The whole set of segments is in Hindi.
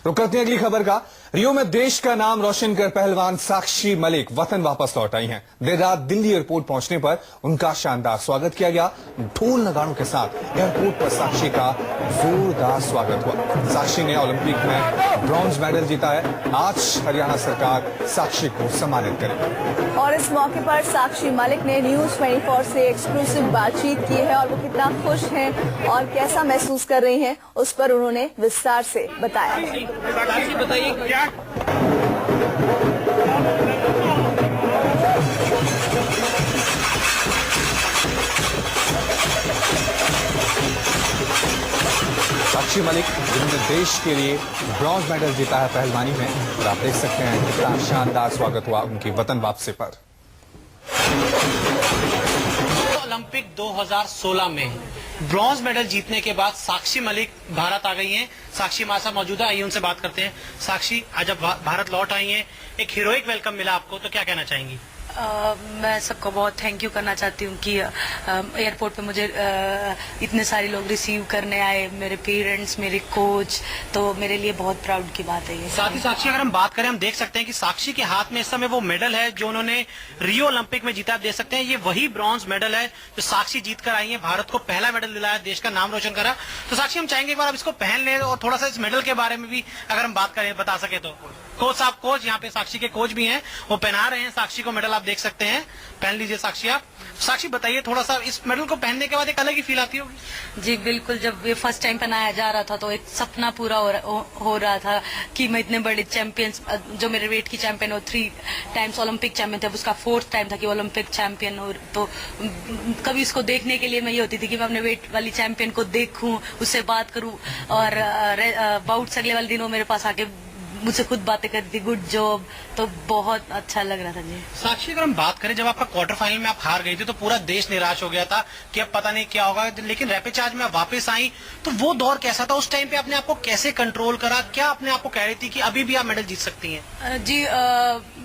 रुक करते हैं अगली खबर का। रियो में देश का नाम रोशन कर पहलवान साक्षी मलिक वतन वापस लौट आई हैं। देर रात दिल्ली एयरपोर्ट पहुंचने पर उनका शानदार स्वागत किया गया। ढोल नगाड़ों के साथ एयरपोर्ट पर साक्षी का जोरदार स्वागत हुआ। साक्षी ने ओलंपिक में ब्रॉन्ज मेडल जीता है। आज हरियाणा सरकार साक्षी को सम्मानित करेगी। और इस मौके पर साक्षी मलिक ने न्यूज 24 से एक्सक्लूसिव बातचीत की है और वो कितना खुश हैं और कैसा महसूस कर रही हैं उस पर उन्होंने विस्तार से बताया है। बताइए क्या साक्षी मलिक जिन्होंने देश के लिए ब्रॉन्ज मेडल जीता है पहलवानी में, और आप देख सकते हैं कितना शानदार स्वागत हुआ उनकी वतन वापसी पर। ओलंपिक 2016 में ब्रॉन्ज मेडल जीतने के बाद साक्षी मलिक भारत आ गई हैं। साक्षी हमारे साथ मौजूद है, आइए उनसे बात करते हैं। साक्षी, आज जब भारत लौट आई हैं, एक हीरोइक वेलकम मिला आपको, तो क्या कहना चाहेंगी? मैं सबको बहुत थैंक यू करना चाहती हूँ कि एयरपोर्ट पे मुझे इतने सारे लोग रिसीव करने आए, मेरे पेरेंट्स, मेरे कोच, तो मेरे लिए बहुत प्राउड की बात है ये। साथ ही साक्षी, अगर हम बात करें, हम देख सकते हैं कि साक्षी के हाथ में इस समय वो मेडल है जो उन्होंने रियो ओलंपिक में जीता। आप देख सकते हैं ये वही ब्रॉन्ज मेडल है जो साक्षी जीत कर आई है, भारत को पहला मेडल दिलाया, देश का नाम रोशन करा। तो साक्षी, हम चाहेंगे एक बार आप इसको पहन लें और थोड़ा सा इस मेडल के बारे में भी अगर हम बात करें, बता सके तो। कोच साहब, कोच यहाँ पे साक्षी के कोच भी हैं, वो पहना रहे हैं साक्षी को मेडल, आप देख सकते हैं। पहन लीजिए साक्षी आप। साक्षी, बताइए थोड़ा सा, इस मेडल को पहनने के बाद एक अलग ही फील आती होगी? जी बिल्कुल, जब ये फर्स्ट टाइम पहनाया जा रहा था तो एक सपना पूरा हो रहा था कि मैं इतने बड़े चैंपियंस, जो मेरे वेट की चैंपियन हो, 3 टाइम्स ओलंपिक चैंपियन थे, उसका 4th टाइम था कि ओलंपिक चैंपियन हो। तो कभी उसको देखने के लिए मैं ये होती थी कि मैं अपने वेट वाली चैंपियन को देखूं, उससे बात करूं, और बाउट्स अगले वाले दिन वो मेरे पास आके मुझसे खुद बातें करती थी, गुड जॉब, तो बहुत अच्छा लग रहा था जी। साक्षी, अगर हम बात करें, जब आपका क्वार्टर फाइनल में आप हार गई थी तो पूरा देश निराश हो गया था कि अब पता नहीं क्या होगा, लेकिन रेपेचाज में वापस आई, तो वो दौर कैसा था? उस टाइम पे अपने आप को कैसे कंट्रोल करा? क्या अपने आप को कह रही थी कि अभी भी आप मेडल जीत सकती हैं? जी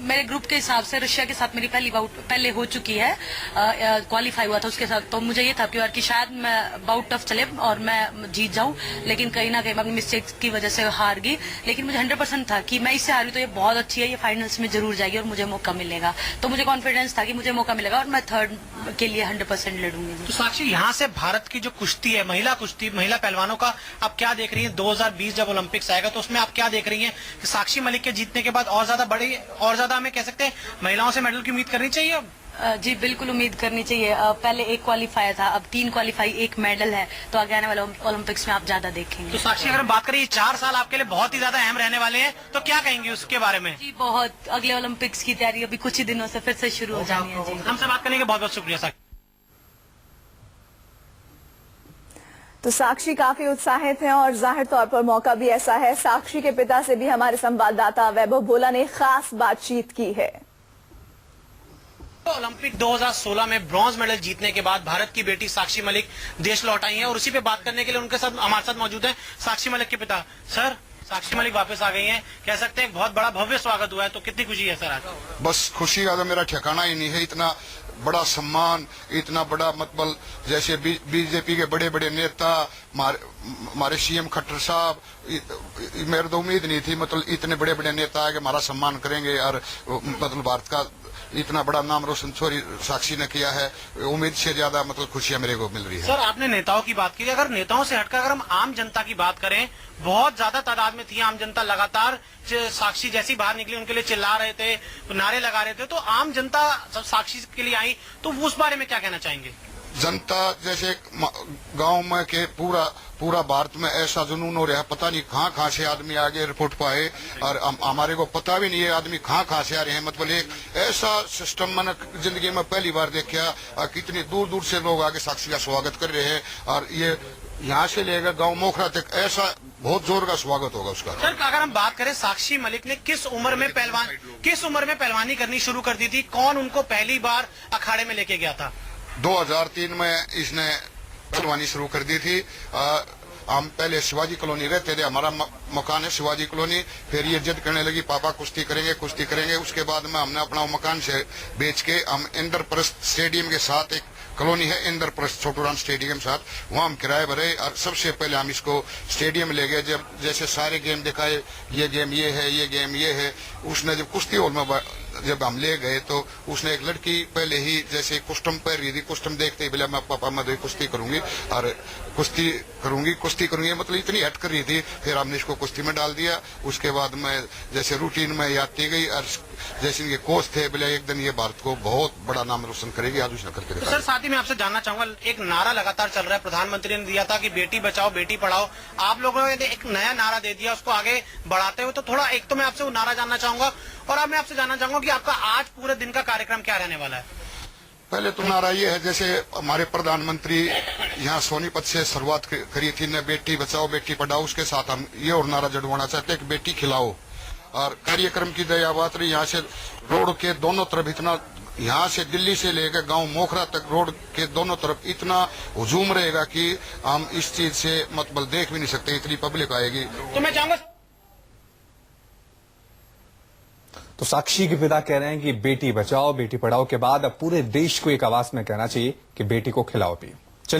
मेरे ग्रुप के हिसाब से रशिया के साथ मेरी पहली बाउट पहले हो चुकी है, क्वालिफाई हुआ था उसके साथ, तो मुझे ये था कि शायद मैं बाउट टफ चले और मैं जीत जाऊं, लेकिन कहीं ना कहीं मैं अपनी मिस्टेक्स की वजह से हार गई। लेकिन मुझे 100% था कि मैं इससे हारी तो ये बहुत अच्छी है, ये फाइनल्स में जरूर जाएगी और मुझे मौका मिलेगा, तो मुझे कॉन्फिडेंस था कि मुझे मौका मिलेगा और मैं 3rd के लिए 100% लड़ूंगी। तो साक्षी, यहाँ से भारत की जो कुश्ती है, महिला कुश्ती, महिला पहलवानों का आप क्या देख रही हैं? 2020 जब ओलंपिक्स आएगा तो उसमें आप क्या देख रही हैं कि साक्षी मलिक के जीतने के बाद और ज्यादा बड़ी, और ज्यादा हमें कह सकते हैं महिलाओं से मेडल की उम्मीद करनी चाहिए अब? जी बिल्कुल उम्मीद करनी चाहिए। पहले एक क्वालिफाई था, अब 3 क्वालिफाई, 1 मेडल है, तो आगे आने वाले ओलंपिक्स में आप ज्यादा देखेंगे। तो साक्षी, अगर हम बात करें, 4 साल आपके लिए बहुत ही ज्यादा अहम रहने वाले हैं, तो क्या कहेंगे उसके बारे में? जी बहुत, अगले ओलंपिक्स की तैयारी अभी कुछ ही दिनों से फिर से शुरू हो जानी है। जी, हमसे बात करने के बहुत बहुत शुक्रिया साक्षी। तो साक्षी काफी उत्साहित हैं और जाहिर तौर पर मौका भी ऐसा है। साक्षी के पिता से भी हमारे संवाददाता वैभव भोला ने खास बातचीत की है। ओलंपिक 2016 में ब्रॉन्ज मेडल जीतने के बाद भारत की बेटी साक्षी मलिक देश लौट आई हैं और उसी पे बात करने के लिए उनके साथ हमारे साथ मौजूद हैं साक्षी मलिक के पिता। सर, साक्षी मलिक वापस आ गई हैं, कह सकते हैं बहुत बड़ा भव्य स्वागत हुआ है, तो कितनी खुशी है सर आज? बस खुशी का तो मेरा ठिकाना ही नहीं है। इतना बड़ा सम्मान, इतना बड़ा मतलब, जैसे बीजेपी के बड़े बड़े नेता, हमारे सीएम खट्टर साहब, मेरे तो उम्मीद नहीं थी मतलब इतने बड़े बड़े नेता है कि हमारा सम्मान करेंगे, और मतलब भारत का इतना बड़ा नाम रोशन साक्षी ने किया है। उम्मीद से ज्यादा मतलब खुशियां मेरे को मिल रही है। सर, आपने नेताओं की बात की, अगर नेताओं से हटकर अगर हम आम जनता की बात करें, बहुत ज्यादा तादाद में थी आम जनता, लगातार साक्षी जैसी बाहर निकली उनके लिए चिल्ला रहे थे, नारे लगा रहे थे, तो आम जनता जब साक्षी के लिए आई तो उस बारे में क्या कहना चाहेंगे? जनता जैसे गांव में के पूरा भारत में ऐसा जुनून हो रहा है, पता नहीं कहाँ से आदमी आगे एयरपोर्ट पर आए, और हमारे को पता भी नहीं है आदमी कहाँ से आ रहे हैं। मतलब एक ऐसा सिस्टम मैंने जिंदगी में पहली बार देखा, कितनी दूर दूर से लोग आगे साक्षी का स्वागत कर रहे हैं, और ये यहाँ से लेकर गांव मोखरा तक ऐसा बहुत जोर का स्वागत होगा उसका। सर, अगर हम बात करें, साक्षी मलिक ने किस उम्र में पहलवानी करनी शुरू कर दी थी? कौन उनको पहली बार अखाड़े में लेके गया था? 2003 में इसने पहलवानी शुरू कर दी थी। हम पहले शिवाजी कॉलोनी रहते थे, हमारा मकान है शिवाजी कॉलोनी। फिर ये जिद करने लगी पापा कुश्ती करेंगे। उसके बाद में हमने अपना मकान से बेच के हम इंद्रप्रस्थ स्टेडियम के साथ एक कॉलोनी है इंद्रप्रस्थ छोटूराम स्टेडियम साथ, वहाँ हम किराए भरे और सबसे पहले हम इसको स्टेडियम ले गए। जब जैसे सारे गेम दिखाए, ये गेम ये है, ये गेम ये है। उसने जब कुश्ती हॉल में जब हम ले गए तो उसने एक लड़की पहले ही जैसे कुश्तम पहन रही थी, कुश्तम देखते ही बोला मैं पापा मैं कुश्ती करूंगी और कुश्ती करूंगी मतलब इतनी हट कर रही थी। फिर हमने इसको कुश्ती में डाल दिया। उसके बाद मैं जैसे रूटीन में आती गई और जैसे इनके कोच थे बोले एक दिन ये भारत को बहुत बड़ा नाम रोशन करेगी, आज उसने करके दिखाया। सर साथ ही मैं आपसे जानना चाहूंगा, एक नारा लगातार चल रहा है, प्रधानमंत्री ने दिया था कि बेटी बचाओ बेटी पढ़ाओ, आप लोगों ने एक नया नारा दे दिया, उसको आगे बढ़ाते हुए तो थोड़ा एक तो मैं आपसे वो नारा जानना चाहूंगा और अब मैं आपसे जानना चाहूंगा कि आपका आज पूरे दिन का कार्यक्रम क्या रहने वाला है। पहले तो नारा ये है जैसे हमारे प्रधानमंत्री यहाँ सोनीपत से शुरुआत करी थी न, बेटी बचाओ बेटी पढ़ाओ, उसके साथ हम ये और नारा जड़वाना चाहते हैं कि बेटी खिलाओ। और कार्यक्रम की दया बात रही, यहाँ से रोड के दोनों तरफ इतना, यहाँ से दिल्ली से लेकर गांव मोखरा तक रोड के दोनों तरफ इतना हुजूम रहेगा कि हम इस चीज से मतलब देख भी नहीं सकते, इतनी पब्लिक आएगी। तो मैं चाहूंगा, तो साक्षी के पिता कह रहे हैं कि बेटी बचाओ बेटी पढ़ाओ के बाद अब पूरे देश को एक आवाज में कहना चाहिए कि बेटी को खिलाओ पियो।